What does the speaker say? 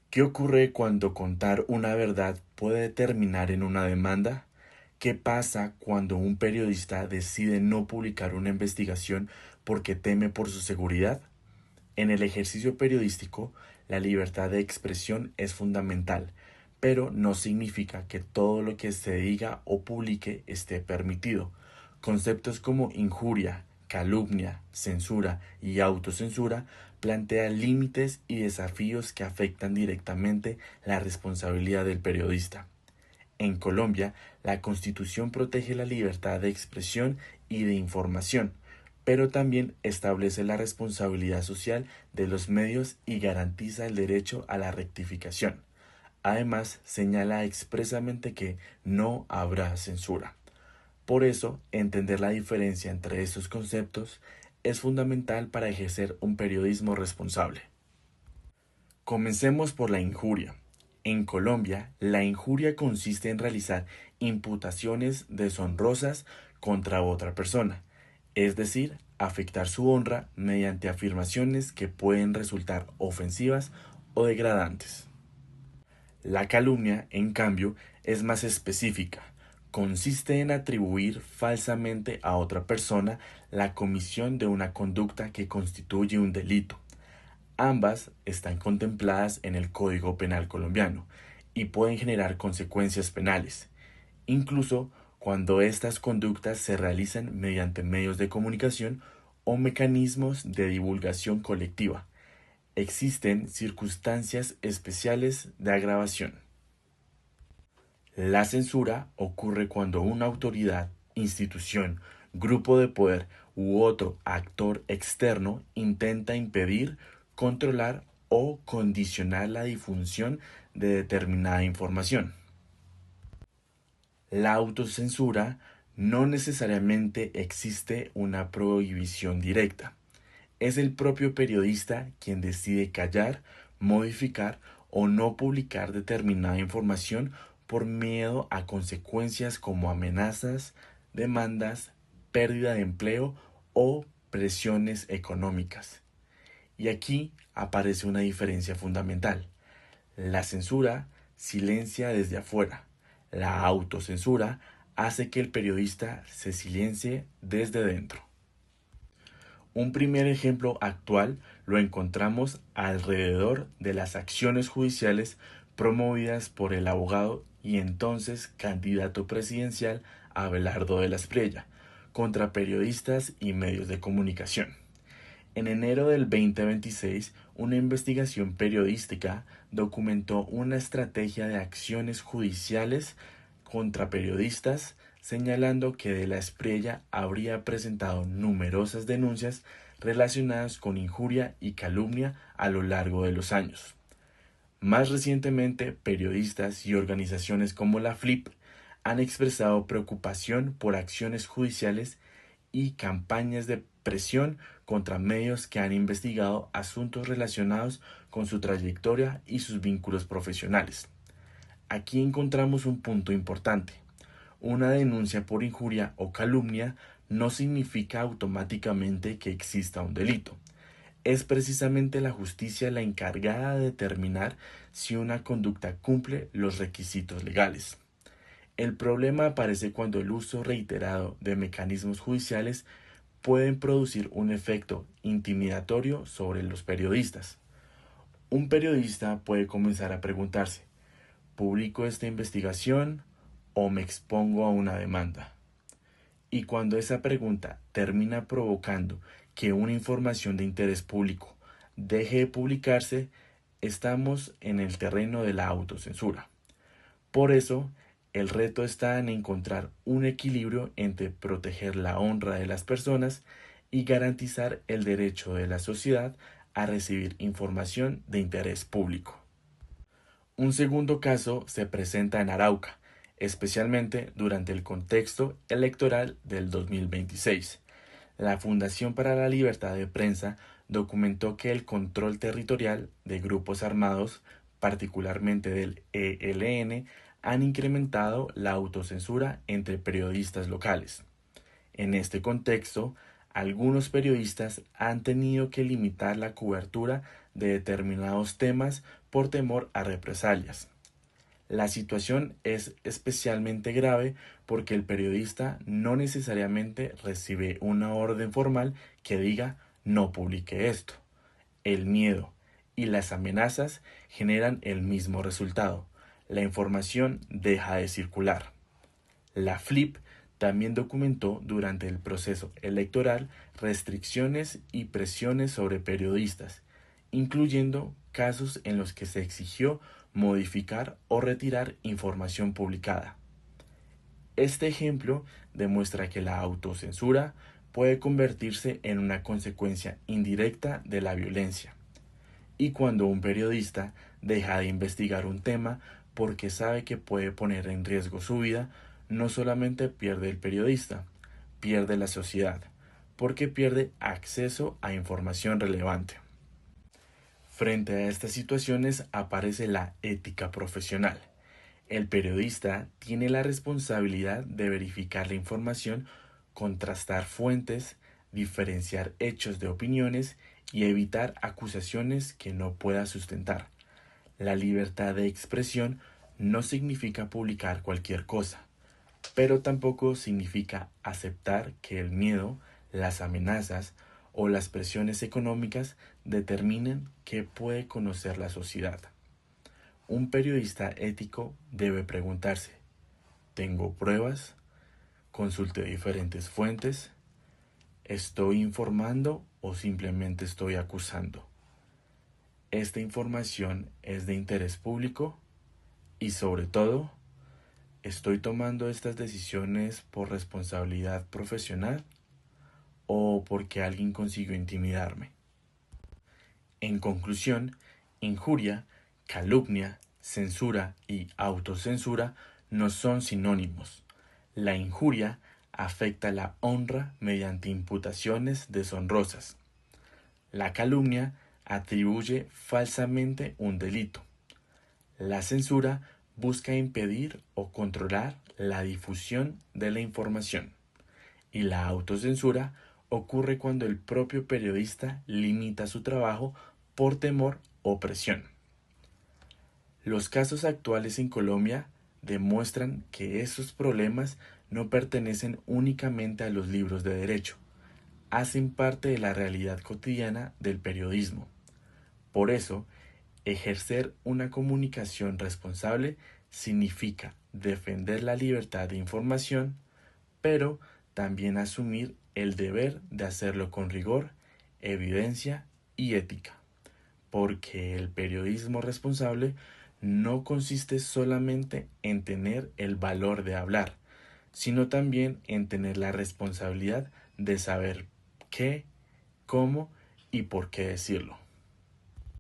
¿Qué ocurre cuando contar una verdad puede terminar en una demanda? ¿Qué pasa cuando un periodista decide no publicar una investigación porque teme por su seguridad? En el ejercicio periodístico, la libertad de expresión es fundamental, pero no significa que todo lo que se diga o publique esté permitido. Conceptos como injuria, calumnia, censura y autocensura plantean límites y desafíos que afectan directamente la responsabilidad del periodista. En Colombia, la Constitución protege la libertad de expresión y de información, pero también establece la responsabilidad social de los medios y garantiza el derecho a la rectificación. Además, señala expresamente que no habrá censura. Por eso, entender la diferencia entre estos conceptos es fundamental para ejercer un periodismo responsable. Comencemos por la injuria. En Colombia, la injuria consiste en realizar imputaciones deshonrosas contra otra persona, es decir, afectar su honra mediante afirmaciones que pueden resultar ofensivas o degradantes. La calumnia, en cambio, es más específica. Consiste en atribuir falsamente a otra persona la comisión de una conducta que constituye un delito. Ambas están contempladas en el Código Penal colombiano y pueden generar consecuencias penales, incluso cuando estas conductas se realizan mediante medios de comunicación o mecanismos de divulgación colectiva. Existen circunstancias especiales de agravación. La censura ocurre cuando una autoridad, institución, grupo de poder u otro actor externo intenta impedir, controlar o condicionar la difusión de determinada información. La autocensura no necesariamente existe una prohibición directa. Es el propio periodista quien decide callar, modificar o no publicar determinada información por miedo a consecuencias como amenazas, demandas, pérdida de empleo o presiones económicas. Y aquí aparece una diferencia fundamental. La censura silencia desde afuera. La autocensura hace que el periodista se silencie desde dentro. Un primer ejemplo actual lo encontramos alrededor de las acciones judiciales promovidas por el abogado y entonces candidato presidencial Abelardo de la Espriella contra periodistas y medios de comunicación. En enero del 2026, una investigación periodística documentó una estrategia de acciones judiciales contra periodistas, señalando que De la Espriella habría presentado numerosas denuncias relacionadas con injuria y calumnia a lo largo de los años. Más recientemente, periodistas y organizaciones como la FLIP han expresado preocupación por acciones judiciales y campañas de presión contra medios que han investigado asuntos relacionados con su trayectoria y sus vínculos profesionales. Aquí encontramos un punto importante. Una denuncia por injuria o calumnia no significa automáticamente que exista un delito. Es precisamente la justicia la encargada de determinar si una conducta cumple los requisitos legales. El problema aparece cuando el uso reiterado de mecanismos judiciales pueden producir un efecto intimidatorio sobre los periodistas. Un periodista puede comenzar a preguntarse, ¿publico esta investigación o me expongo a una demanda? Y cuando esa pregunta termina provocando que una información de interés público deje de publicarse, estamos en el terreno de la autocensura. Por eso, el reto está en encontrar un equilibrio entre proteger la honra de las personas y garantizar el derecho de la sociedad a recibir información de interés público. Un segundo caso se presenta en Arauca, especialmente durante el contexto electoral del 2026. La Fundación para la Libertad de Prensa documentó que el control territorial de grupos armados, particularmente del ELN, han incrementado la autocensura entre periodistas locales. En este contexto, algunos periodistas han tenido que limitar la cobertura de determinados temas por temor a represalias. La situación es especialmente grave porque el periodista no necesariamente recibe una orden formal que diga no publique esto. El miedo y las amenazas generan el mismo resultado. La información deja de circular. La FLIP también documentó durante el proceso electoral restricciones y presiones sobre periodistas, incluyendo casos en los que se exigió modificar o retirar información publicada. Este ejemplo demuestra que la autocensura puede convertirse en una consecuencia indirecta de la violencia, y cuando un periodista deja de investigar un tema porque sabe que puede poner en riesgo su vida, no solamente pierde el periodista, pierde la sociedad, porque pierde acceso a información relevante. Frente a estas situaciones aparece la ética profesional. El periodista tiene la responsabilidad de verificar la información, contrastar fuentes, diferenciar hechos de opiniones y evitar acusaciones que no pueda sustentar. La libertad de expresión no significa publicar cualquier cosa, pero tampoco significa aceptar que el miedo, las amenazas o las presiones económicas determinen qué puede conocer la sociedad. Un periodista ético debe preguntarse: ¿tengo pruebas? ¿Consulté diferentes fuentes? ¿Estoy informando o simplemente estoy acusando? ¿Esta información es de interés público? Y sobre todo, ¿estoy tomando estas decisiones por responsabilidad profesional o porque alguien consiguió intimidarme? En conclusión, injuria, calumnia, censura y autocensura no son sinónimos. La injuria afecta la honra mediante imputaciones deshonrosas. La calumnia atribuye falsamente un delito. La censura busca impedir o controlar la difusión de la información. Y la autocensura ocurre cuando el propio periodista limita su trabajo por temor o presión. Los casos actuales en Colombia demuestran que esos problemas no pertenecen únicamente a los libros de derecho, hacen parte de la realidad cotidiana del periodismo. Por eso, ejercer una comunicación responsable significa defender la libertad de información, pero también asumir el deber de hacerlo con rigor, evidencia y ética, porque el periodismo responsable no consiste solamente en tener el valor de hablar, sino también en tener la responsabilidad de saber qué, cómo y por qué decirlo.